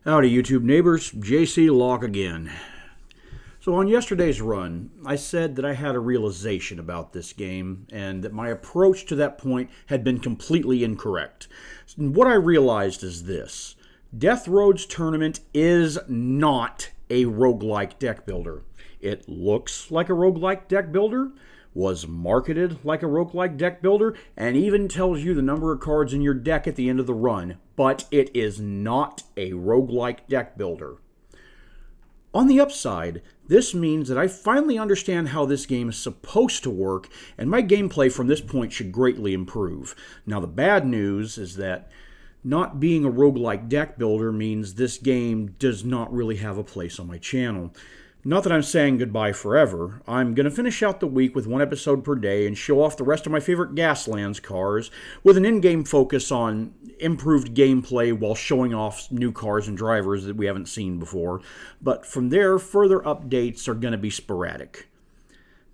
Howdy, YouTube neighbors. JC Locke again. So, on yesterday's run, I said that I had a realization about this game and that my approach to that point had been completely incorrect. And what I realized is this: Death Road's Tournament is not a roguelike deck builder. It looks like a roguelike deck builder, was marketed like a roguelike deck builder, and even tells you the number of cards in your deck at the end of the run, but it is not a roguelike deck builder. On the upside, this means that I finally understand how this game is supposed to work, and my gameplay from this point should greatly improve. Now, the bad news is that not being a roguelike deck builder means this game does not really have a place on my channel. Not that I'm saying goodbye forever. I'm going to finish out the week with one episode per day and show off the rest of my favorite Gaslands cars with an in-game focus on improved gameplay while showing off new cars and drivers that we haven't seen before. But from there, further updates are going to be sporadic.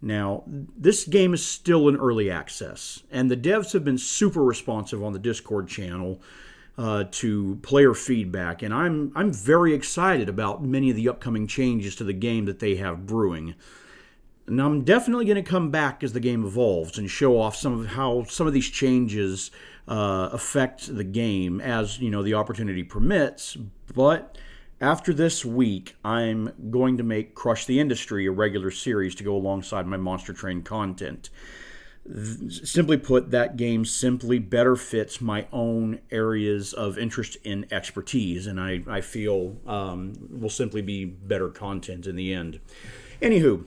Now, this game is still in early access, and the devs have been super responsive on the Discord channel to player feedback, and I'm very excited about many of the upcoming changes to the game that they have brewing. And I'm definitely going to come back as the game evolves and show off some of how some of these changes affect the game as, you know, the opportunity permits. But after this week, I'm going to make Crush the Industry a regular series to go alongside my Monster Train content. Simply put, that game simply better fits my own areas of interest and expertise, and I feel will simply be better content in the end. Anywho,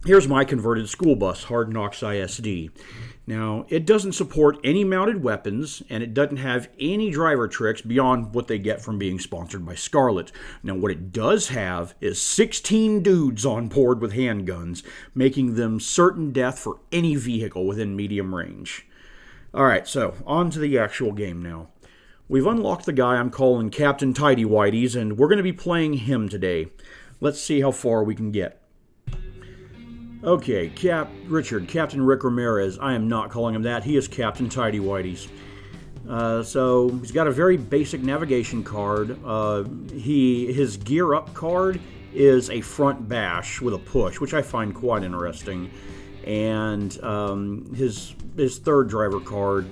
here's my converted school bus, Hard Knocks ISD. Now, it doesn't support any mounted weapons, and it doesn't have any driver tricks beyond what they get from being sponsored by Scarlet. Now, what it does have is 16 dudes on board with handguns, making them certain death for any vehicle within medium range. Alright, so, on to the actual game now. We've unlocked the guy I'm calling Captain Tighty Whities, and we're going to be playing him today. Let's see how far we can get. Okay, Captain Rick Ramirez. I am not calling him that. He is Captain Tighty Whities. So he's got a very basic navigation card. His gear up card is a front bash with a push, which I find quite interesting. And his third driver card,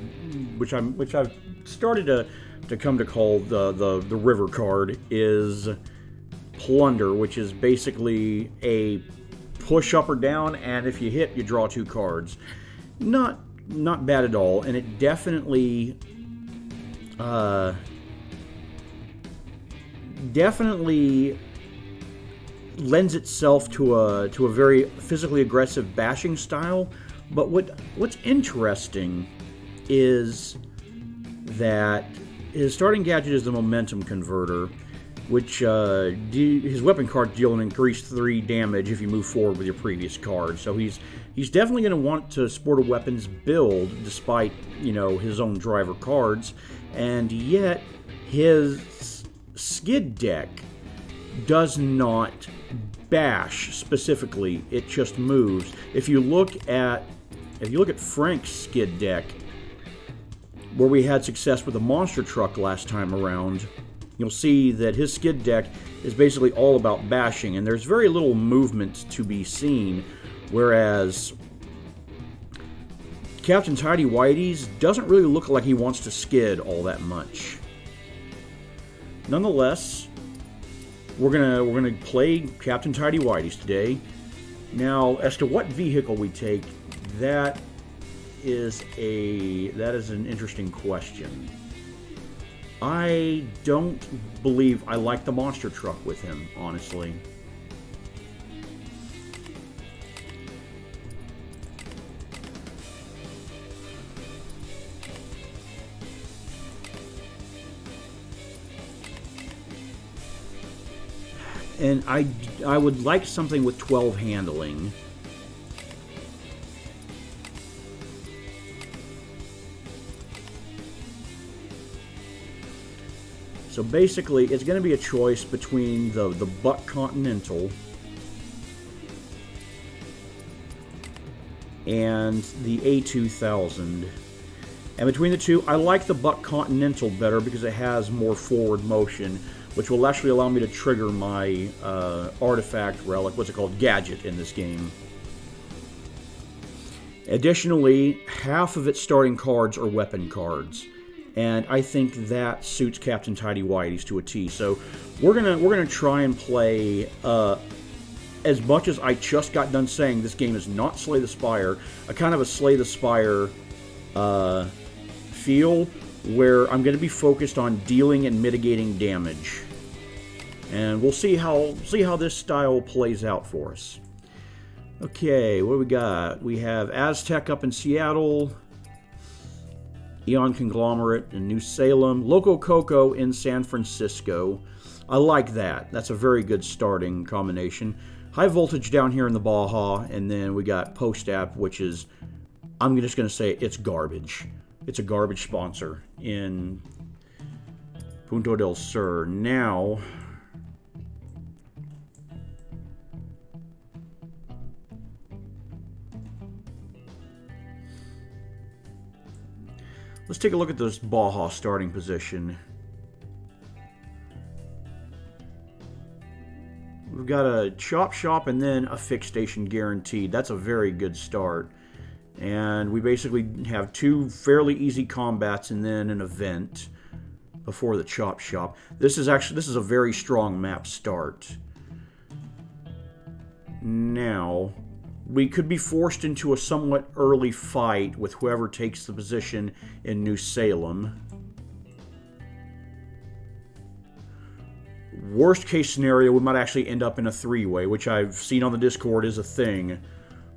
which I've started to come to call the river card, is Plunder, which is basically a push up or down, and if you hit, you draw 2 cards. Not bad at all, and it definitely lends itself to a very physically aggressive bashing style. But what's interesting is that his starting gadget is the momentum converter, which his weapon card deal an increased 3 damage if you move forward with your previous card. So he's definitely going to want to sport a weapons build despite, you know, his own driver cards. And yet his skid deck does not bash specifically, it just moves. If you look at Frank's skid deck, where we had success with the monster truck last time around, you'll see that his skid deck is basically all about bashing, and there's very little movement to be seen, whereas Captain Tighty Whities doesn't really look like he wants to skid all that much. Nonetheless, we're gonna play Captain Tighty Whities today. Now, as to what vehicle we take, that is an interesting question. I don't believe I like the monster truck with him, honestly. And I would like something with 12 handling. So basically, it's going to be a choice between the Buck Continental and the A2000. And between the two, I like the Buck Continental better because it has more forward motion, which will actually allow me to trigger my artifact relic, what's it called, gadget in this game. Additionally, half of its starting cards are weapon cards, and I think that suits Captain Tighty Whities to a T. So we're gonna try and play. As much as I just got done saying this game is not Slay the Spire, a kind of a Slay the Spire feel, where I'm going to be focused on dealing and mitigating damage, and we'll see how this style plays out for us. Okay, what do we got? We have Aztec up in Seattle, Eon Conglomerate in New Salem, Loco Coco in San Francisco. I like that. That's a very good starting combination. High Voltage down here in the Baja, and then we got Post-App, which is, I'm just going to say, it's garbage. It's a garbage sponsor in Punto del Sur. Now, let's take a look at this Baja starting position. We've got a Chop Shop and then a Fix Station guaranteed. That's a very good start. And we basically have two fairly easy combats and then an event before the Chop Shop. This is a very strong map start. Now, we could be forced into a somewhat early fight with whoever takes the position in New Salem. Worst case scenario, we might actually end up in a three-way, which I've seen on the Discord is a thing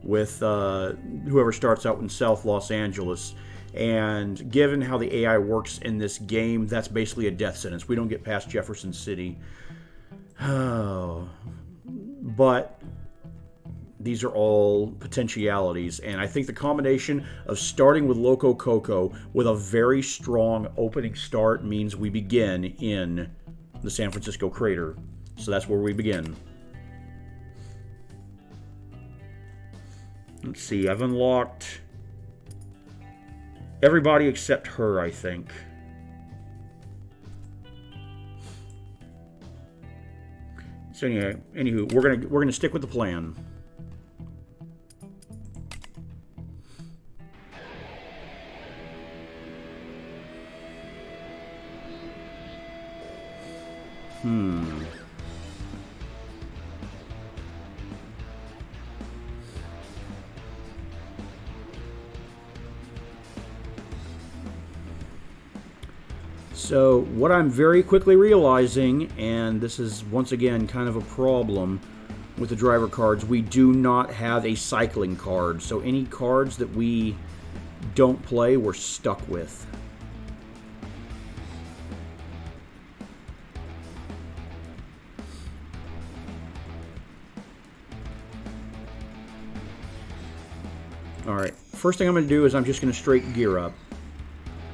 with whoever starts out in South Los Angeles. And given how the AI works in this game, that's basically a death sentence. We don't get past Jefferson City. Oh. But these are all potentialities, and I think the combination of starting with Loco Coco with a very strong opening start means we begin in the San Francisco crater. So that's where we begin. Let's see, I've unlocked everybody except her, I think. So anywho, we're gonna stick with the plan. So what I'm very quickly realizing, and this is once again kind of a problem with the driver cards, we do not have a cycling card. So any cards that we don't play, we're stuck with. Alright, first thing I'm going to do is I'm just going to straight gear up,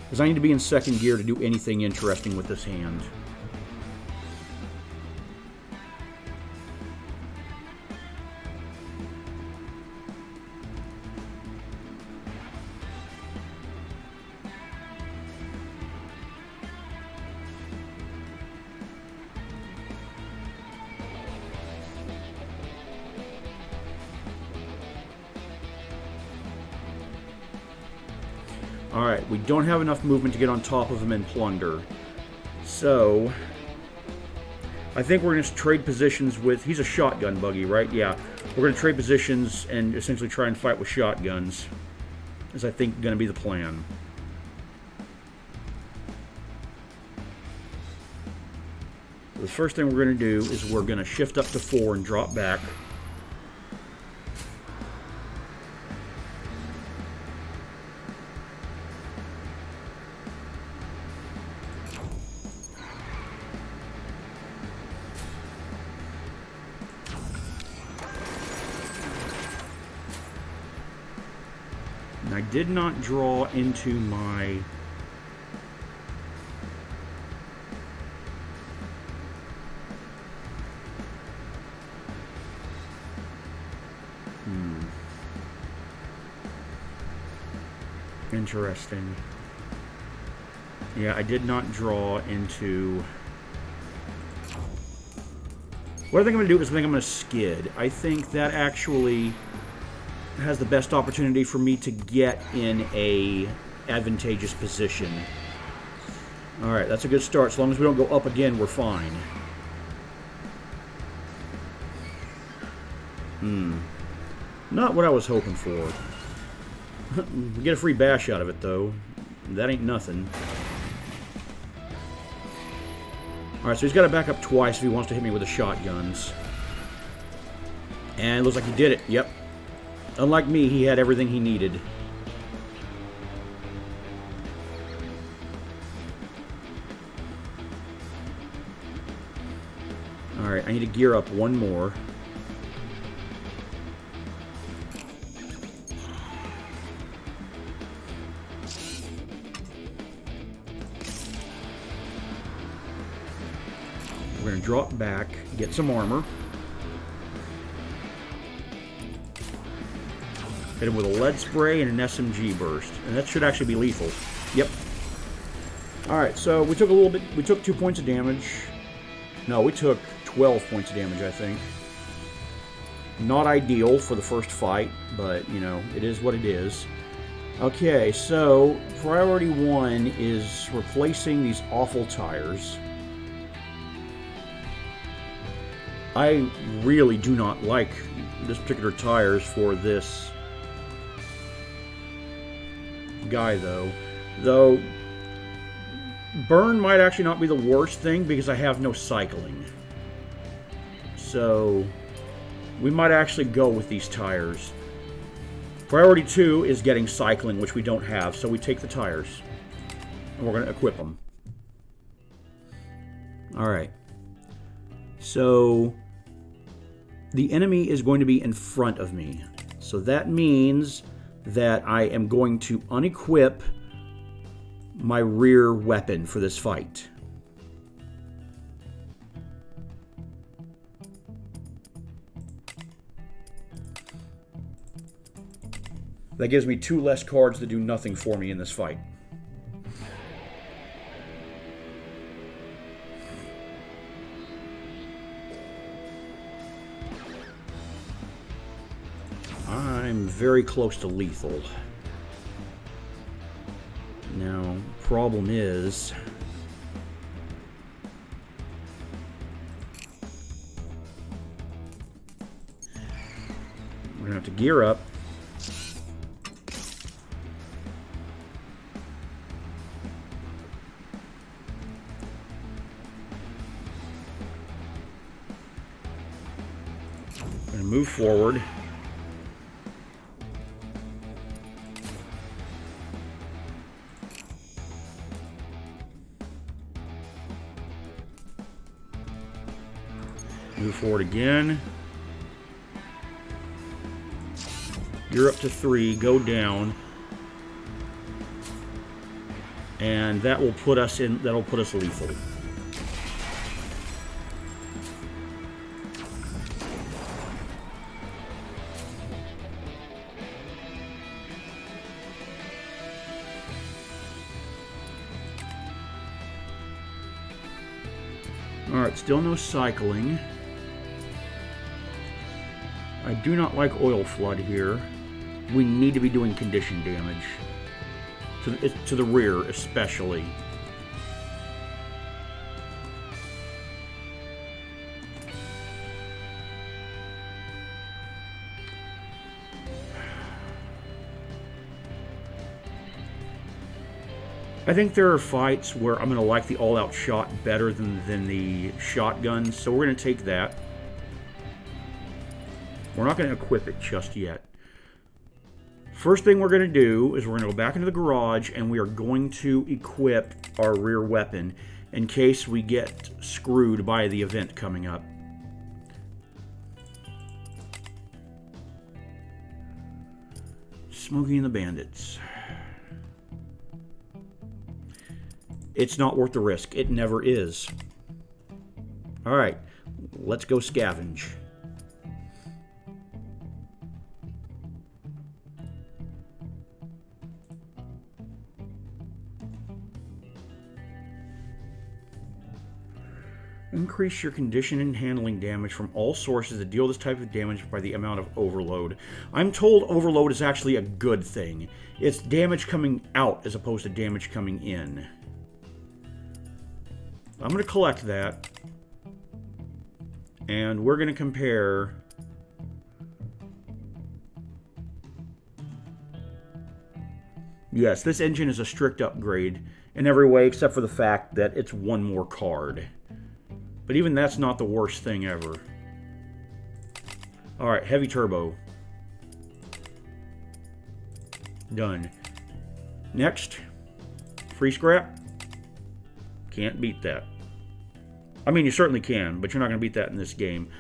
because I need to be in second gear to do anything interesting with this hand. Alright, we don't have enough movement to get on top of him and plunder. So, I think we're going to trade positions with... He's a shotgun buggy, right? Yeah. We're going to trade positions and essentially try and fight with shotguns. Is, I think, going to be the plan. The first thing we're going to do is we're going to shift up to 4 and drop back. I did not draw into my... Interesting. Yeah, I did not draw into... What I think I'm going to do is I think I'm going to skid. I think that actually has the best opportunity for me to get in a advantageous position. Alright, that's a good start. As long as we don't go up again, we're fine. Not what I was hoping for. We get a free bash out of it, though. That ain't nothing. Alright, so he's got to back up twice if he wants to hit me with the shotguns. And it looks like he did it. Yep. Unlike me, he had everything he needed. Alright, I need to gear up one more. We're going to drop back, get some armor. Hit him with a lead spray and an SMG burst. And that should actually be lethal. Yep. Alright, so we took a little bit... We took 2 points of damage. No, we took 12 points of damage, I think. Not ideal for the first fight, but, you know, it is what it is. Okay, so priority 1 is replacing these awful tires. I really do not like this particular tires for this guy, though. Though, burn might actually not be the worst thing because I have no cycling. So, we might actually go with these tires. Priority 2 is getting cycling, which we don't have, so we take the tires. And we're going to equip them. Alright. So, the enemy is going to be in front of me. So that means that I am going to unequip my rear weapon for this fight. That gives me 2 less cards that do nothing for me in this fight. I'm very close to lethal. Now, problem is... we're gonna have to gear up. Gonna move forward. Move forward again. You're up to 3. Go down. And that will put us in. That'll put us lethal. Alright, still no cycling. I do not like oil flood here. We need to be doing condition damage. To the rear, especially. I think there are fights where I'm going to like the all-out shot better than the shotgun, so we're going to take that. We're not going to equip it just yet. First thing we're going to do is we're going to go back into the garage and we are going to equip our rear weapon in case we get screwed by the event coming up. Smokey and the Bandits. It's not worth the risk. It never is. Alright, let's go scavenge. Increase your condition and handling damage from all sources that deal this type of damage by the amount of overload. I'm told overload is actually a good thing. It's damage coming out as opposed to damage coming in. I'm going to collect that. And we're going to compare... Yes, this engine is a strict upgrade in every way except for the fact that it's one more card. But even that's not the worst thing ever. Alright, heavy turbo. Done. Next, free scrap. Can't beat that. I mean, you certainly can, but you're not going to beat that in this game.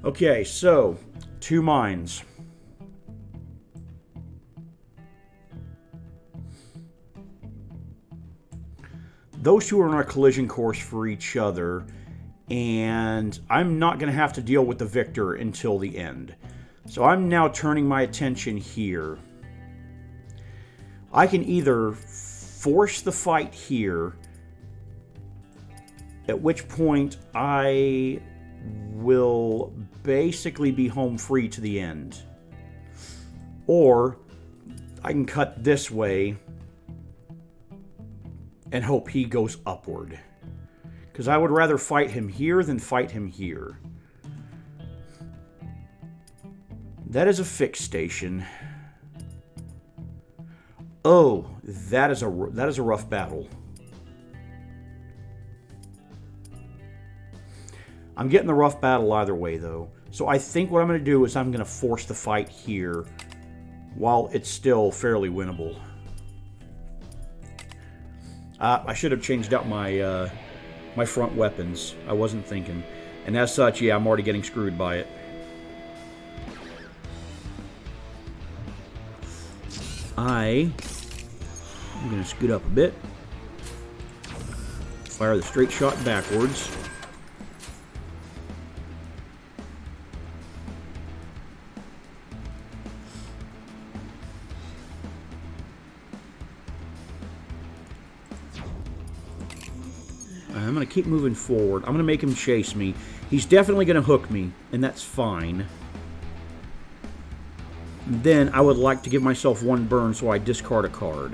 Okay, so, 2 mines. Those two are on a collision course for each other, and I'm not going to have to deal with the victor until the end. So I'm now turning my attention here. I can either force the fight here, at which point I will basically be home free to the end. Or I can cut this way and hope he goes upward. Because I would rather fight him here than fight him here. That is a fixed station. Oh, that is a rough battle. I'm getting the rough battle either way, though. So I think what I'm going to do is I'm going to force the fight here while it's still fairly winnable. I should have changed out my my front weapons. I wasn't thinking. And as such, yeah, I'm already getting screwed by it. I'm going to scoot up a bit. Fire the straight shot backwards. I'm going to keep moving forward. I'm going to make him chase me. He's definitely going to hook me, and that's fine. Then I would like to give myself 1 burn, so I discard a card.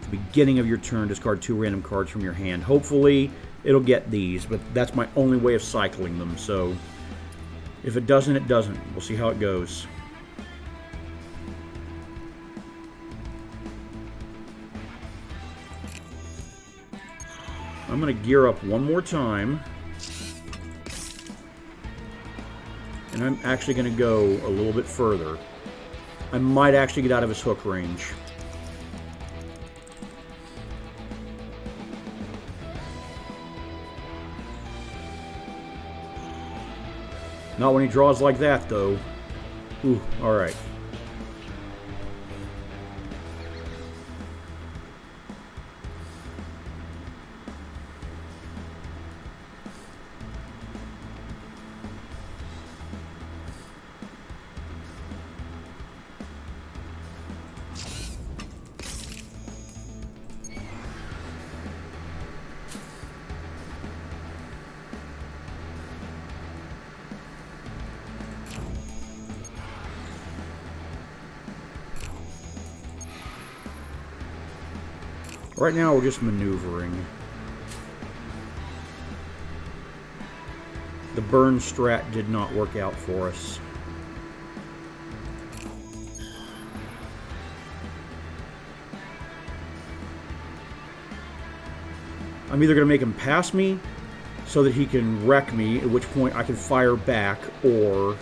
At the beginning of your turn, discard 2 random cards from your hand. Hopefully, it'll get these, but that's my only way of cycling them, so if it doesn't, it doesn't. We'll see how it goes. I'm going to gear up one more time. And I'm actually going to go a little bit further. I might actually get out of his hook range. Not when he draws like that, though. Ooh, alright. Right now, we're just maneuvering. The burn strat did not work out for us. I'm either going to make him pass me so that he can wreck me, at which point I can fire back, or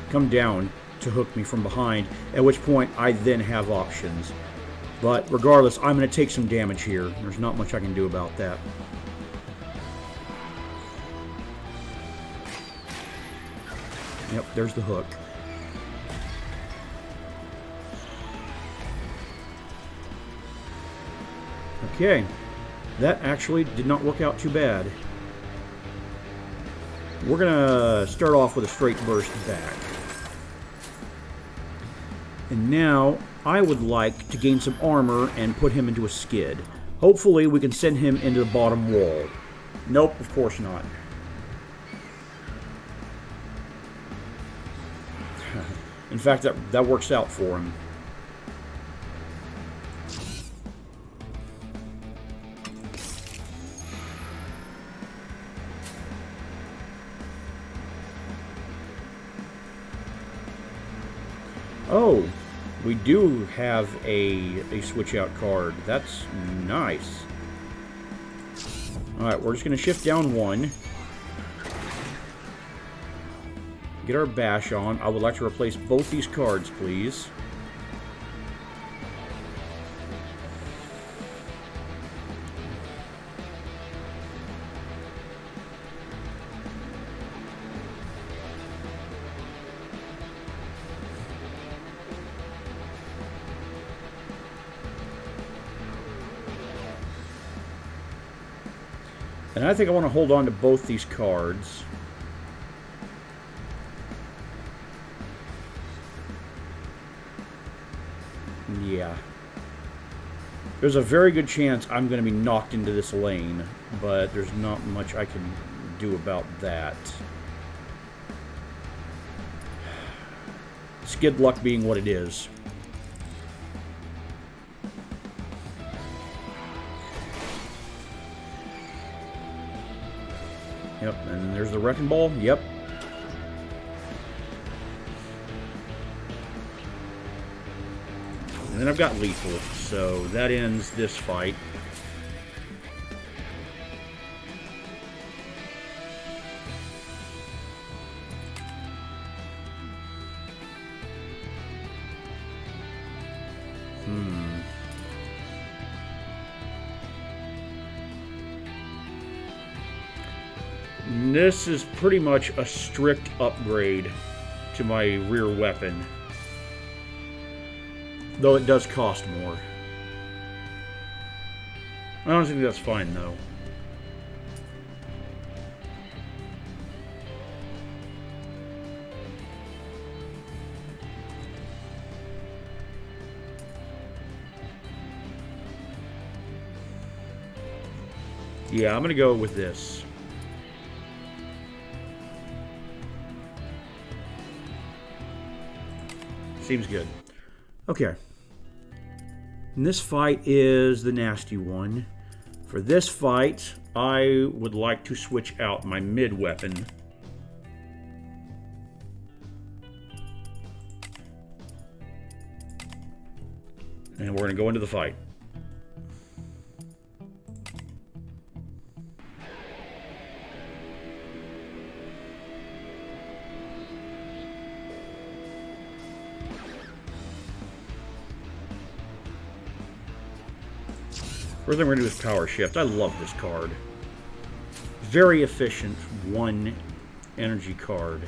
come down to hook me from behind, at which point I then have options. But regardless, I'm going to take some damage here. There's not much I can do about that. Yep, there's the hook. Okay, that actually did not work out too bad. We're going to start off with a straight burst back. And now, I would like to gain some armor and put him into a skid. Hopefully we can send him into the bottom wall. Nope, of course not. In fact, that works out for him. Oh, we do have a switch out card. That's nice. Alright, we're just going to shift down one. Get our bash on. I would like to replace both these cards, please. And I think I want to hold on to both these cards. Yeah. There's a very good chance I'm going to be knocked into this lane, but there's not much I can do about that. Skid luck being what it is. Yep, and there's the wrecking ball. Yep. And then I've got lethal, so that ends this fight. This is pretty much a strict upgrade to my rear weapon. Though it does cost more. I don't think that's fine, though. Yeah, I'm going to go with this. Seems good. Okay. And this fight is the nasty one. For this fight, I would like to switch out my mid weapon. And we're going to go into the fight. First thing we're going to do is power shift. I love this card. Very efficient 1 energy card.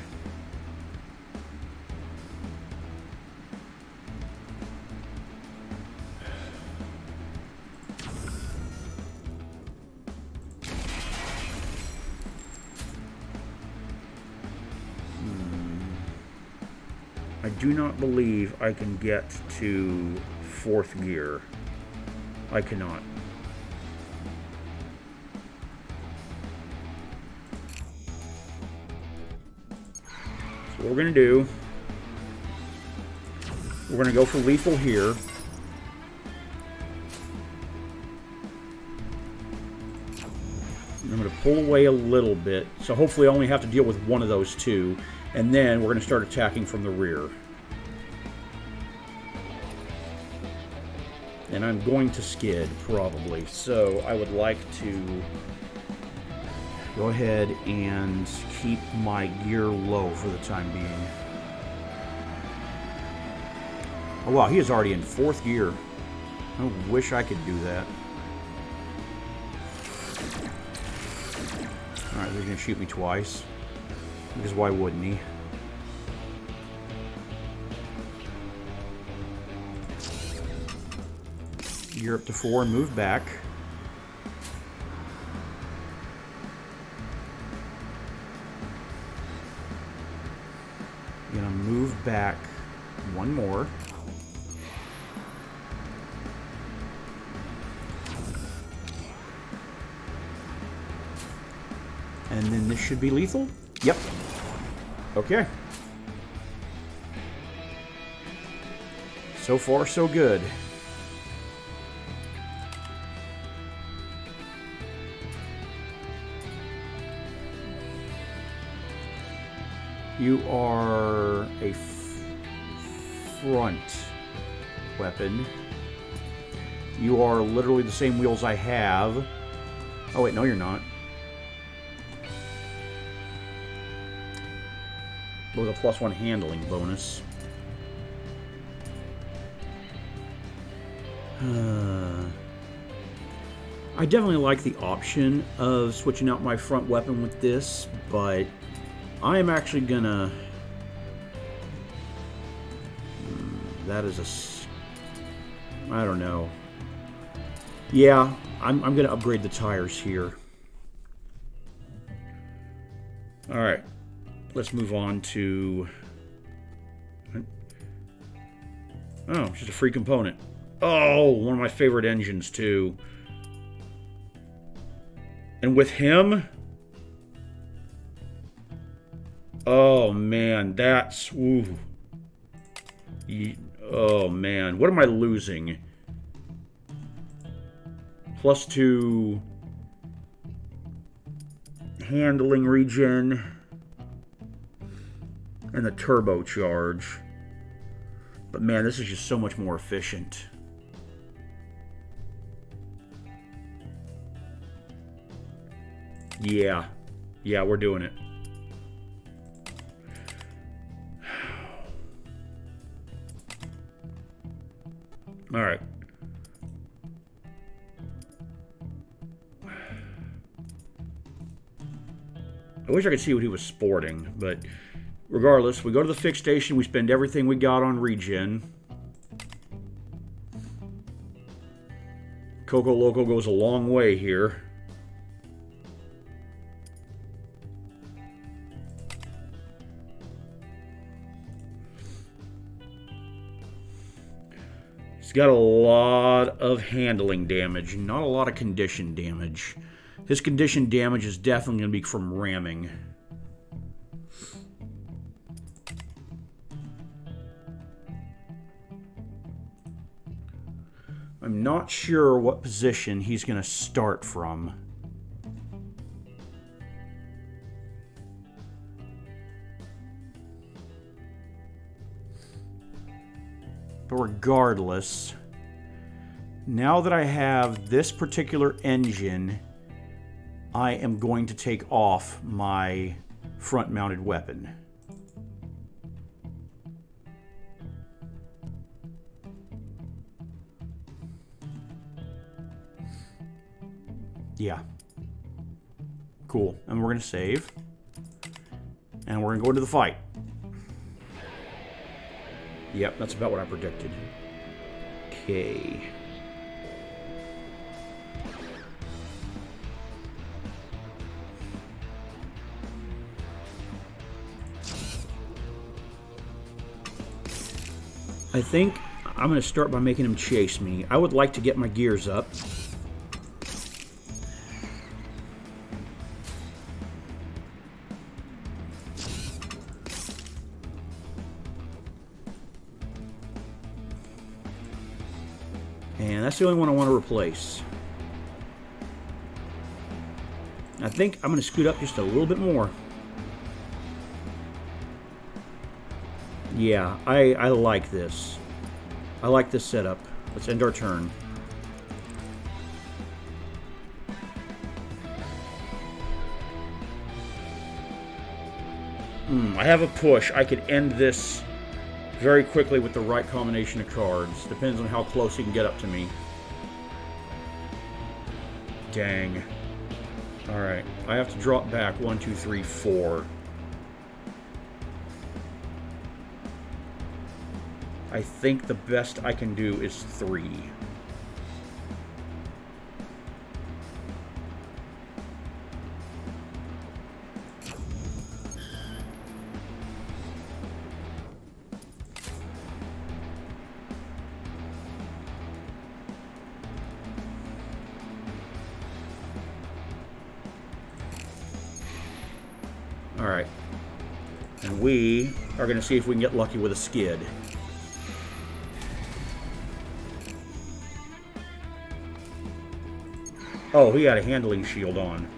I do not believe I can get to 4th gear. I cannot. So what we're going to do, we're going to go for lethal here. I'm going to pull away a little bit, so hopefully I only have to deal with one of those two, and then we're going to start attacking from the rear. And I'm going to skid, probably, so I would like to go ahead and keep my gear low for the time being. Oh wow, he is already in 4th gear. I wish I could do that. Alright, they're going to shoot me twice. Because why wouldn't he? Gear up to 4 and move back. I'm going to move back one more. And then this should be lethal? Yep. Okay. So far, so good. You are a front weapon. You are literally the same wheels I have. Oh wait, no you're not. With a +1 handling bonus. I definitely like the option of switching out my front weapon with this, but I am actually gonna... That is a... I don't know. Yeah, I'm gonna upgrade the tires here. Alright. Let's move on to... Oh, just a free component. Oh, one of my favorite engines, too. And with him... Oh, man, that's... Ooh. Oh, man. What am I losing? +2... handling regen... and the turbocharge. But man, this is just so much more efficient. Yeah. Yeah, we're doing it. Alright. I wish I could see what he was sporting, but regardless, we go to the fix station, we spend everything we got on regen. Coco Loco goes a long way here. He's got a lot of handling damage, not a lot of condition damage. His condition damage is definitely going to be from ramming. I'm not sure what position he's going to start from. But regardless, now that I have this particular engine, I am going to take off my front-mounted weapon. Yeah. Cool. And we're going to save. And we're going to go into the fight. Yep, that's about what I predicted. Okay. I think I'm going to start by making him chase me. I would like to get my gears up. And that's the only one I want to replace. I think I'm going to scoot up just a little bit more. Yeah, I like this. I like this setup. Let's end our turn. I have a push. I could end this very quickly with the right combination of cards. Depends on how close he can get up to me. Dang. Alright, I have to drop back 1, 2, 3, 4. I think the best I can do is 3. All right. And we are going to see if we can get lucky with a skid. Oh, he had a handling shield on.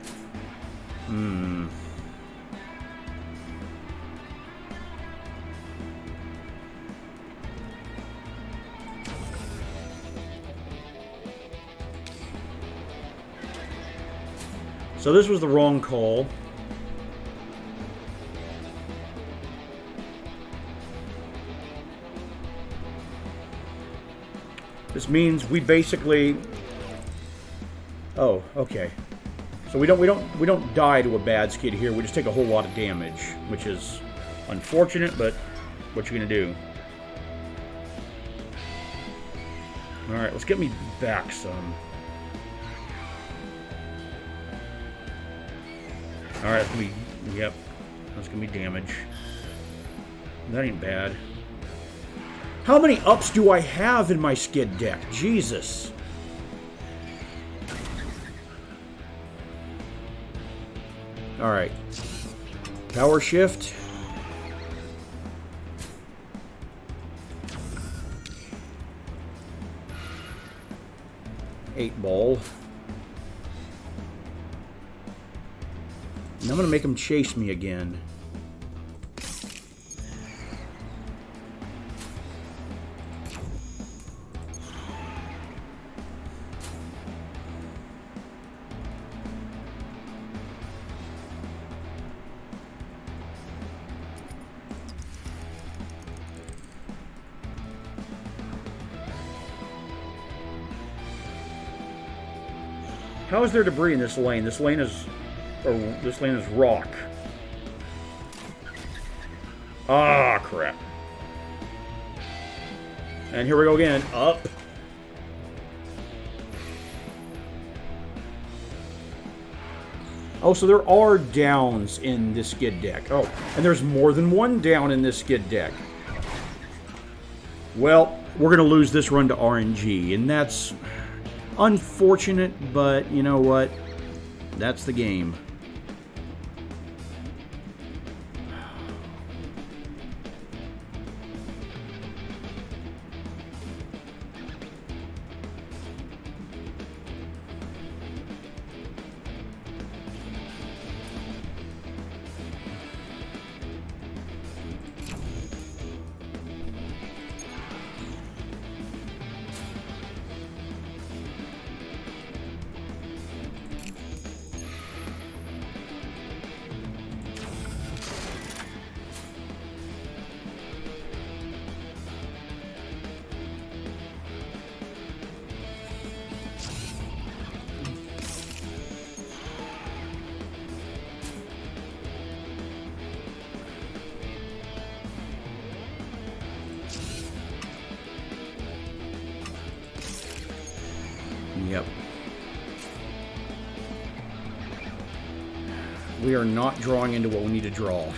So this was the wrong call. This means we basically... Oh, okay. So we don't die to a bad skid here. We just take a whole lot of damage, which is unfortunate, but what you gonna do? All right, let's get me back some. All right, that's gonna be, yep, that's gonna be damage. That ain't bad. How many ups do I have in my skid deck? Jesus. All right. Power shift. Eight ball. And I'm going to make him chase me again. How is there debris in this lane? This lane is rock. Ah, crap. And here we go again. Up. Oh, so there are downs in this skid deck. Oh, and there's more than one down in this skid deck. Well, we're going to lose this run to RNG, and that's unfortunate, but you know what? That's the game. Yep. We are not drawing into what we need to draw.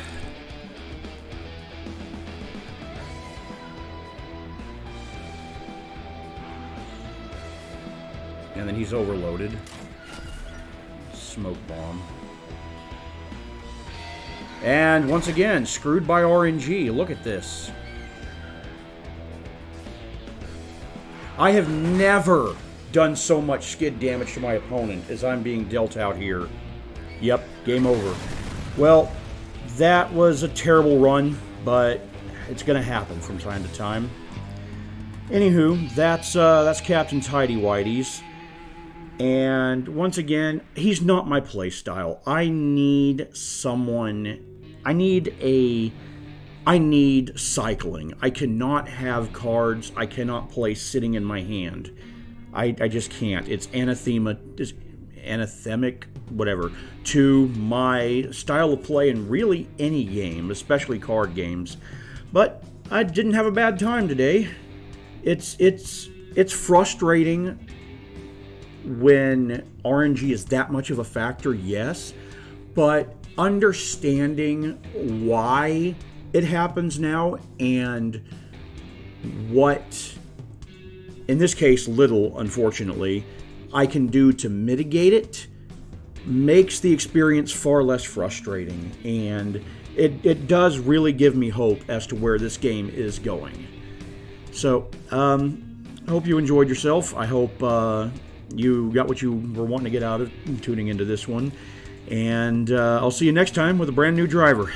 And then he's overloaded. Smoke bomb. And once again, screwed by RNG. Look at this. I have never done so much skid damage to my opponent as I'm being dealt out here. Yep, game over. Well, that was a terrible run, but it's going to happen from time to time. Anywho, that's Captain Tighty Whities. And once again, he's not my play style. I need cycling. I cannot have cards I cannot play sitting in my hand. I just can't. It's anathemic, whatever, to my style of play in really any game, especially card games. But I didn't have a bad time today. It's frustrating when RNG is that much of a factor, yes, but understanding why it happens now and what, in this case, little, unfortunately, I can do to mitigate it makes the experience far less frustrating, and it does really give me hope as to where this game is going. So, I hope you enjoyed yourself. I hope you got what you were wanting to get out of tuning into this one. And I'll see you next time with a brand new driver.